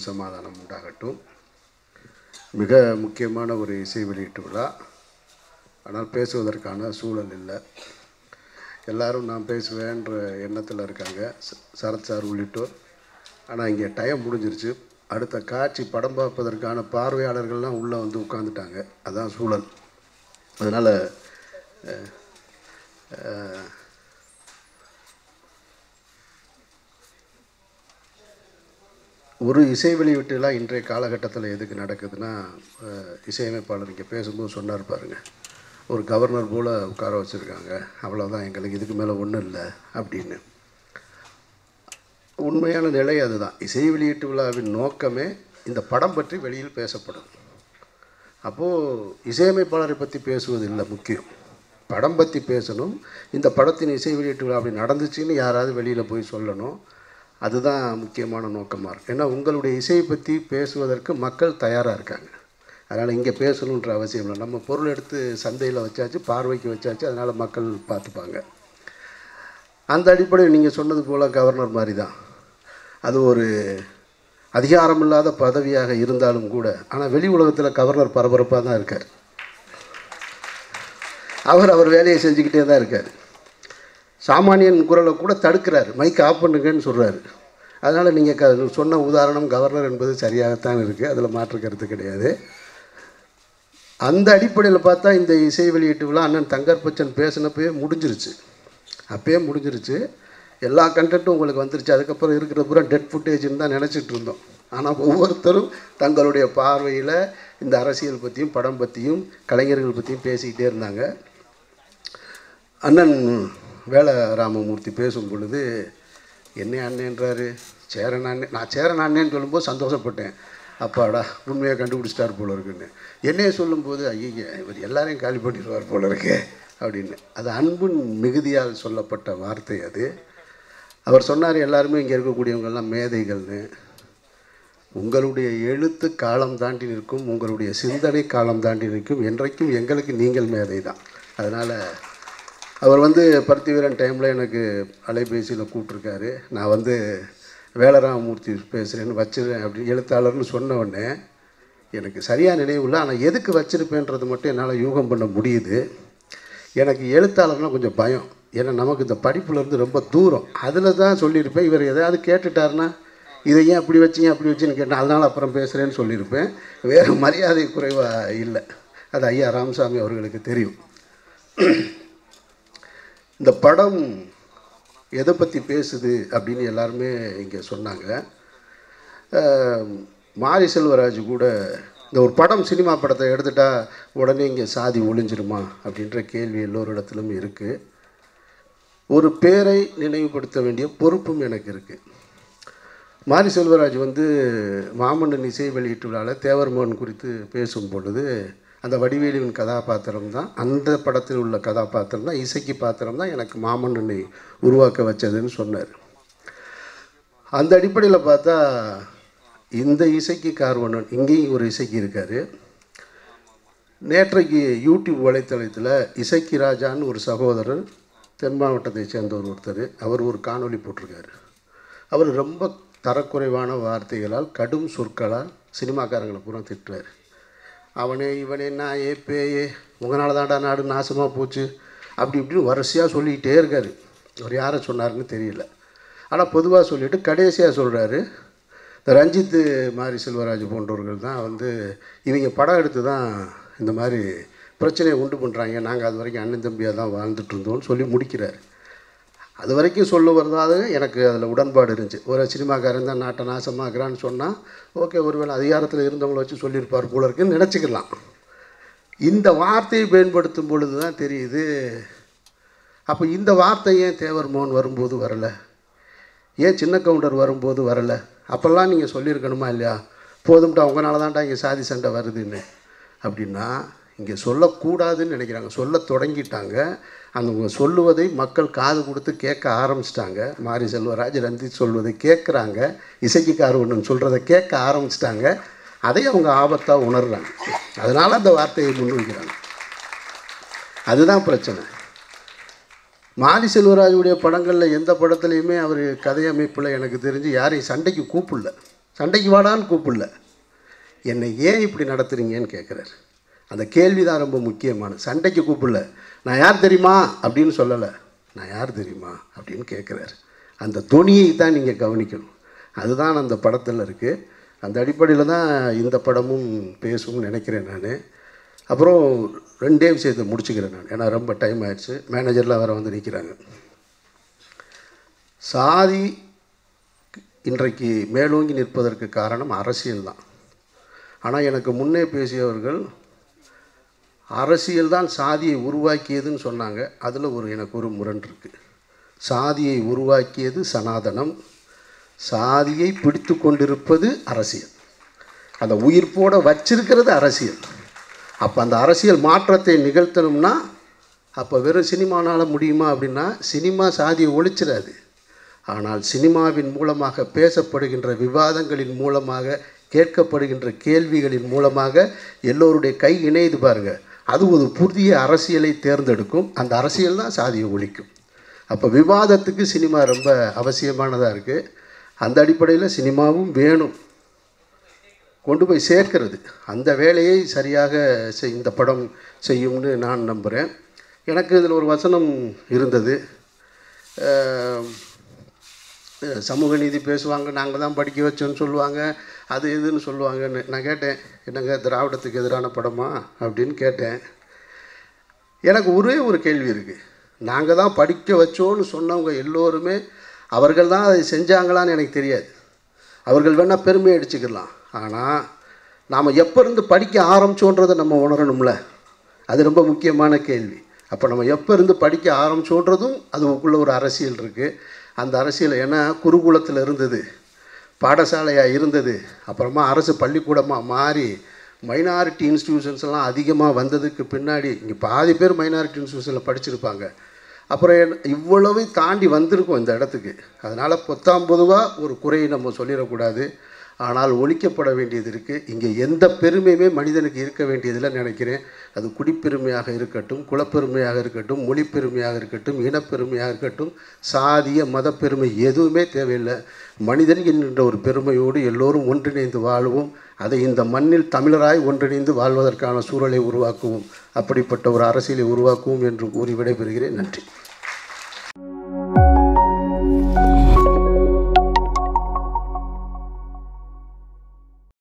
சமாதானம் உண்டாகட்டும். மிக முக்கியமான ஒரு இசை வெளியீட்டு விழா. ஆனால் பேசுவதற்கான சூழல் இல்லை. எல்லாரும் நான் பேசுவேன்ற எண்ணத்தில் இருக்காங்க, சரத் சார் உள்ளிட்டோர். ஆனால் இங்கே டைம் முடிஞ்சிருச்சு. அடுத்த காட்சி படம் பார்ப்பதற்கான பார்வையாளர்கள்லாம் உள்ளே வந்து உட்காந்துட்டாங்க. அதுதான் சூழல். அதனால் ஒரு இசை வெளியீட்டுலாம் இன்றைய காலகட்டத்தில் எதுக்கு நடக்குதுன்னா, இசையமைப்பாளர் இங்கே பேசும்போது சொன்னார் பாருங்கள், ஒரு கவர்னர் போல் உட்கார வச்சுருக்காங்க, அவ்வளோதான், எங்களுக்கு இதுக்கு மேலே ஒன்றும் இல்லை அப்படின்னு. உண்மையான நிலை அதுதான். இசை வெளியீட்டு விழாவின் நோக்கமே இந்த படம் பற்றி வெளியில் பேசப்படும். அப்போது இசையமைப்பாளரை பற்றி பேசுவது இல்லை முக்கியம், படம் பற்றி பேசணும். இந்த படத்தின் இசை வெளியீட்டு விழா அப்படி நடந்துச்சுன்னு யாராவது வெளியில் போய் சொல்லணும். அதுதான் முக்கியமான நோக்கமாக இருக்குது. ஏன்னா உங்களுடைய இசையை பற்றி பேசுவதற்கு மக்கள் தயாராக இருக்காங்க. அதனால் இங்கே பேசணுன்ற அவசியம் இல்லை. நம்ம பொருள் எடுத்து சந்தையில் வச்சாச்சு, பார்வைக்கு வச்சாச்சு, அதனால் மக்கள் பார்த்துப்பாங்க. அந்த அடிப்படையில் நீங்கள் சொன்னது போல் கவர்னர் மாதிரி தான். அது ஒரு அதிகாரமில்லாத பதவியாக இருந்தாலும் கூட, ஆனால் வெளி உலகத்தில் கவர்னர் பரபரப்பாக தான் இருக்கார். அவர் வேலையை செஞ்சுக்கிட்டே தான் இருக்கார். சாமானியன் குரலை கூட தடுக்கிறார், மைக் ஆஃப் பண்ணுங்கன்னு சொல்கிறாரு. அதனால் நீங்கள் சொன்ன உதாரணம் கவர்னர் என்பது சரியாகத்தான் இருக்குது, அதில் மாற்று கருத்து கிடையாது. அந்த அடிப்படையில் பார்த்தா இந்த இசை வெளியீட்டு விழா அண்ணன் தங்கர் பச்சன் பேசினப்பே முடிஞ்சிருச்சு. அப்பயே முடிஞ்சிருச்சு. எல்லா கண்டென்ட்டும் உங்களுக்கு வந்துருச்சு. அதுக்கப்புறம் இருக்கிற பூரா டெட் ஃபுட்டேஜ்னு தான் நினச்சிட்டு இருந்தோம். ஆனால் ஒவ்வொருத்தரும் தங்களுடைய பார்வையில் இந்த அரசியல் பற்றியும் படம் பற்றியும் கலைஞர்கள் பற்றியும் பேசிக்கிட்டே இருந்தாங்க. அண்ணன் வேல ராமமூர்த்தி பேசும் பொழுது என்ன அண்ணன்றாரு, சேரன் அண்ணன். நான் சேரன் அண்ணேன்னு சொல்லும்போது சந்தோஷப்பட்டேன். அப்பாடா உண்மையாக கண்டுபிடிச்சிட்டார் போல இருக்குன்னு. என்னையே சொல்லும்போது ஐயா இவர் எல்லாரையும் காலி பண்ணிடுவார் போல இருக்கு அப்படின்னு. அது அன்பின் மிகுதியால் சொல்லப்பட்ட வார்த்தை அது. அவர் சொன்னார், எல்லாருமே இங்கே இருக்கக்கூடியவங்கெல்லாம் மேதைகள்னு. உங்களுடைய எழுத்து காலம் தாண்டி நிற்கும், உங்களுடைய சிந்தனை காலம் தாண்டி நிற்கும். என்றைக்கும் எங்களுக்கு நீங்கள் மேதை தான். அதனால் அவர் பருத்தி வீரன் டைமில் எனக்கு அலைபேசியில் கூப்பிட்ருக்காரு. நான் வேலராமமூர்த்தி பேசுகிறேன்னு வச்சிருக்கேன் அப்படி எழுத்தாளர்னு சொன்ன உடனே எனக்கு சரியாக நினைவில்லை. ஆனால் எதுக்கு வச்சுருப்பேன்றது மட்டும் என்னால் யூகம் பண்ண முடியுது. எனக்கு எழுத்தாளர்னால் கொஞ்சம் பயம். ஏன்னா நமக்கு இந்த படிப்புலேருந்து ரொம்ப தூரம். அதில் தான் சொல்லியிருப்பேன். இவர் எதாவது கேட்டுட்டாருன்னா இதை ஏன் அப்படி வச்சிங்க அப்படி வச்சுன்னு கேட்டேன், அதனால் அப்புறம் பேசுகிறேன்னு சொல்லியிருப்பேன். வேறு மரியாதை குறைவாக இல்லை. அது ஐயா ராமசாமி அவர்களுக்கு தெரியும். இந்த படம் எதை பற்றி பேசுது அப்படின்னு எல்லாருமே இங்கே சொன்னாங்க. மாரி செல்வராஜ் கூட இந்த ஒரு படம் சினிமா படத்தை எடுத்துட்டால் உடனே இங்கே சாதி ஒழிஞ்சிருமா அப்படின்ற கேள்வி எல்லோரிடத்திலும் இருக்குது. ஒரு பேரை நினைவுபடுத்த வேண்டிய பொறுப்பும் எனக்கு இருக்குது. மாரி செல்வராஜ் மாமன்னன் இசை வெளியீட்டு விழாவில் தேவர்மோகன் குறித்து பேசும் பொழுது அந்த வடிவேலுவின் கதாபாத்திரம் தான், அந்த படத்தில் உள்ள கதாபாத்திரம் தான், இசைக்கு பாத்திரம் தான் எனக்கு மாமன்னனை உருவாக்க வச்சதுன்னு சொன்னார். அந்த அடிப்படையில் பார்த்தா இந்த இசைக்கு கார்வண்ணன் இங்கேயும் ஒரு இசைக்கு இருக்கார். நேற்றைக்கு யூடியூப் வலைத்தளத்தில் இசைக்கு ராஜான்னு ஒரு சகோதரர், தென் மாவட்டத்தை சேர்ந்தவர் ஒருத்தர், அவர் ஒரு காணொளி போட்டிருக்காரு. அவர் ரொம்ப தரக்குறைவான வார்த்தைகளால், கடும் சொற்களால் சினிமாக்காரங்களை பூரா திட்டுறார். அவனே இவனே நான் பேயே உங்களால் தாண்டா நாடு நாசமாக போச்சு அப்படி இப்படின்னு வரிசையாக சொல்லிக்கிட்டே இருக்கார். அவர் யாரை சொன்னார்னு தெரியல. ஆனால் பொதுவாக சொல்லிவிட்டு கடைசியாக சொல்கிறாரு, இந்த ரஞ்சித்து மாரி செல்வராஜ் போன்றவர்கள் தான் இவங்க படம் எடுத்து தான் இந்த மாதிரி பிரச்சனையை உண்டு பண்ணுறாங்க, நாங்கள் அது வரைக்கும் அண்ணன் தம்பியாக தான் வாழ்ந்துட்டு இருந்தோம்னு சொல்லி முடிக்கிறார். அது வரைக்கும் சொல்லுவதாக எனக்கு அதில் உடன்பாடு இருந்துச்சு. ஒரு சினிமாக்காரன் தான் நாட்டை நாசமாக்குறான்னு சொன்னால் ஓகே, ஒருவேளை அதிகாரத்தில் இருந்தவங்கள வச்சு சொல்லியிருப்பார் போல இருக்குன்னு நினச்சிக்கலாம். இந்த வார்த்தையை பயன்படுத்தும் பொழுது தான் தெரியுது, அப்போ இந்த வார்த்தை ஏன் தேவர்மோகன் வரும்போது வரலை, ஏன் சின்ன கவுண்டர் வரும்போது வரலை, அப்போல்லாம் நீங்கள் சொல்லியிருக்கணுமா இல்லையா, போதும்ட்டா உங்களால் தான்டா இங்கே சாதி சண்டை வருதுன்னு. அப்படின்னா இங்கே சொல்லக்கூடாதுன்னு நினைக்கிறாங்க, சொல்ல தொடங்கிட்டாங்க. அவங்க சொல்லுவதை மக்கள் காது கொடுத்து கேட்க ஆரம்பிச்சிட்டாங்க. மாரி செல்வராஜ் ரஞ்சித் சொல்வதை கேட்குறாங்க, இசைக்கு கார்வண்ணன் சொல்கிறத கேட்க ஆரம்பிச்சிட்டாங்க. அதை அவங்க ஆபத்தாக உணர்றாங்க. அதனால் அந்த வார்த்தையை முன்வைக்கிறாங்க. அதுதான் பிரச்சனை. மாரி செல்வராஜுடைய படங்களில் எந்த படத்துலையுமே அவர் கதை அமைப்பில் எனக்கு தெரிஞ்சு யாரையும் சண்டைக்கு கூப்பிடல. சண்டைக்கு வாடான்னு கூப்பிடல, என்னை ஏன் இப்படி நடத்துகிறீங்கன்னு கேட்குறாரு. அந்த கேள்வி தான் ரொம்ப முக்கியமானது. சண்டைக்கு கூப்பிடல, நான் யார் தெரியுமா அப்படின்னு சொல்லலை, நான் யார் தெரியுமா அப்படின்னு கேட்குறாரு. அந்த தொனியை தான் நீங்கள் கவனிக்கணும். அதுதான் அந்த படத்தில் இருக்குது. அந்த அடிப்படையில் தான் இந்த படமும் பேசும்னு நினைக்கிறேன் நான். அப்புறம் 2 விஷயத்தை முடிச்சுக்கிறேன் நான், ஏன்னா ரொம்ப டைம் ஆயிடுச்சு. மேனேஜர்லாம் வேறு வந்து நிற்கிறாங்க. சாதி இன்றைக்கு மேலோங்கி நிற்பதற்கு காரணம் அரசியல் தான். ஆனால் எனக்கு முன்னே பேசியவர்கள் அரசியல் தான் சாதியை உருவாக்கியதுன்னு சொன்னாங்க. அதில் எனக்கு ஒரு முரண் இருக்குது. சாதியை உருவாக்கியது சனாதனம், சாதியை பிடித்து கொண்டிருப்பது அரசியல், அந்த உயிர்ப்போட வச்சிருக்கிறது அரசியல். அப்போ அந்த அரசியல் மாற்றத்தை நிகழ்த்தணும்னா அப்போ வெறும் சினிமானால் முடியுமா அப்படின்னா, சினிமா சாதியை ஒழிச்சிடாது. ஆனால் சினிமாவின் மூலமாக பேசப்படுகின்ற விவாதங்களின் மூலமாக, கேட்கப்படுகின்ற கேள்விகளின் மூலமாக எல்லோருடைய கை இணையுது பாருங்கள், அது ஒரு புதிய அரசியலை தேர்ந்தெடுக்கும். அந்த அரசியல் தான் சாதியை ஒழிக்கும். அப்போ விவாதத்துக்கு சினிமா ரொம்ப அவசியமானதாக இருக்குது. அந்த அடிப்படையில் சினிமாவும் வேணும், கொண்டு போய் சேர்க்கிறது. அந்த வேலையை சரியாக இந்த படம் செய்யும்னு நான் நம்புகிறேன். எனக்கு இதில் ஒரு வசனம் இருந்தது. சமூக நீதி பேசுவாங்க, நாங்கள் தான் படிக்க வச்சோன்னு சொல்லுவாங்க, அது இதுன்னு சொல்லுவாங்கன்னு. நான் கேட்டேன், என்னங்க திராவிடத்துக்கு எதிரான படமா அப்படின்னு கேட்டேன். எனக்கு ஒரே ஒரு கேள்வி இருக்குது. நாங்கள் தான் படிக்க வச்சோன்னு சொன்னவங்க எல்லோருமே அவர்கள் தான் அதை செஞ்சாங்களான்னு எனக்கு தெரியாது. அவர்கள் வேணால் பெருமை அடிச்சுக்கலாம். ஆனால் நாம் எப்போ இருந்து படிக்க ஆரம்பிச்சோன்றதை நம்ம உணரணும்ல, அது ரொம்ப முக்கியமான கேள்வி. அப்போ நம்ம எப்போ இருந்து படிக்க ஆரம்பிச்சோன்றதும் அதுக்குள்ளே ஒரு அரசியல் இருக்குது. அந்த அரசியல் ஏன்னா குருகுலத்தில் இருந்தது, பாடசாலையாக இருந்தது, அப்புறமா அரசு பள்ளிக்கூடமாக மாறி மைனாரிட்டி இன்ஸ்டிடியூஷன்ஸ் எல்லாம் அதிகமாக வந்ததுக்கு பின்னாடி இங்கே பாதி பேர் மைனாரிட்டி இன்ஸ்டிடியூஷனில் படிச்சிருப்பாங்க. அப்புறம் இவ்வளவு தாண்டி வந்திருக்கோம் இந்த இடத்துக்கு. அதனால் பொத்தாம்பொதுவாக ஒரு குறையை நம்ம சொல்லிடக்கூடாது. ஆனால் ஒழிக்கப்பட வேண்டியது இருக்குது. இங்கே எந்த பெருமையுமே மனிதனுக்கு இருக்க வேண்டியதில் நினைக்கிறேன். அது குடிப்பெருமையாக இருக்கட்டும், குலப்பெருமையாக இருக்கட்டும், மொழிப்பெருமையாக இருக்கட்டும், இனப்பெருமையாக இருக்கட்டும், சாதிய மதப்பெருமை எதுவுமே தேவையில்லை. மனிதன் என்கின்ற ஒரு பெருமையோடு எல்லோரும் ஒன்றிணைந்து வாழ்வோம். அதை இந்த மண்ணில் தமிழராய் ஒன்றிணைந்து வாழ்வதற்கான சூழலை உருவாக்குவோம். அப்படிப்பட்ட ஒரு அரசியலை உருவாக்குவோம் என்று கூறி விடைபெறுகிறேன். நன்றி.